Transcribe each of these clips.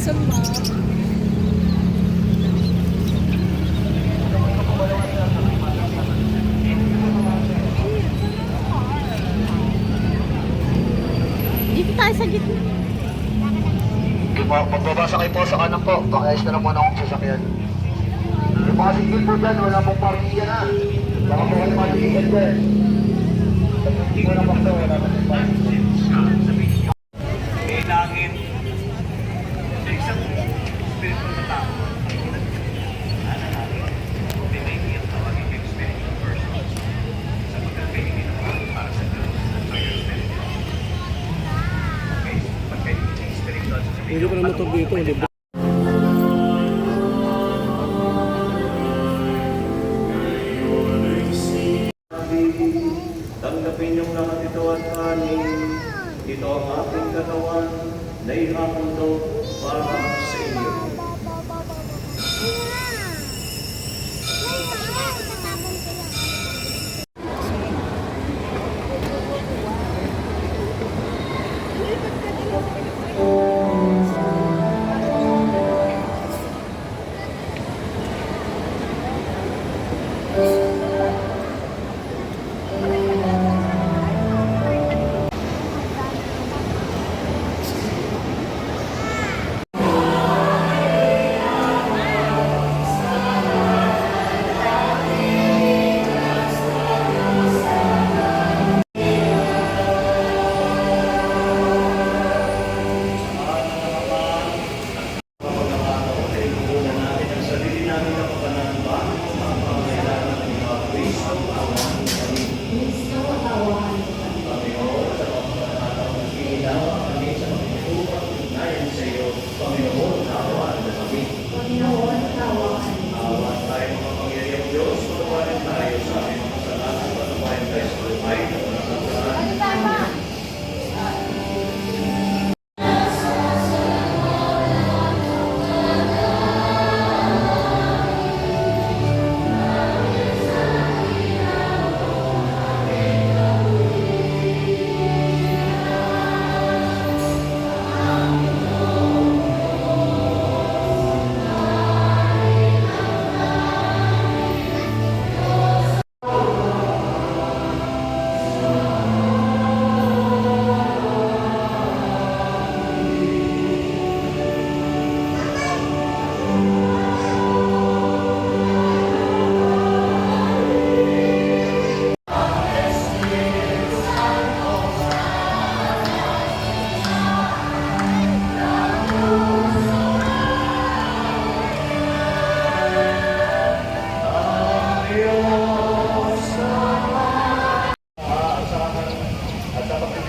Quezon, ma. Dito tayo sa gitna. Magbabasa kayo po sa kanan po. Pakiayos na lang muna akong sasakyan. Yung mga sigil po dyan, wala pong parking yan ha. Baka po kayo matigil dyan. Hindi ko na bakto, wala na pong parking. May langit sa isang spiritual na tao. Ano natin? May may tawagin yung spiritual person. Sa pagkakainin ng para sa girls. So you're spiritual. Okay? Pagkakainin yung spiritual. Hindi ko na motor dito, libre. Tanggapin yung lahat ito at kanin. Ito ang ating katawan na ihahandog para sa inyo.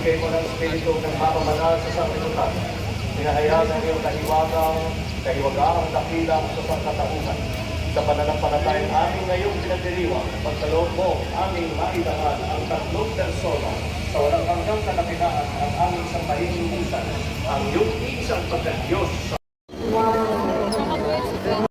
Bigay mo ng Espiritu ng mapamanal sa sanglibutan. Hinahayaan ng iyong kahiwagang dakilang sa pagkatauhan. Sa pananampalatayang aming ngayong pinagdiriwang, pagkaloob mo aming maitangan ang tatlong persona sa walang hanggang kalakinaan ang aming sambahin lubusan, ang iyong isang pagkadiyos.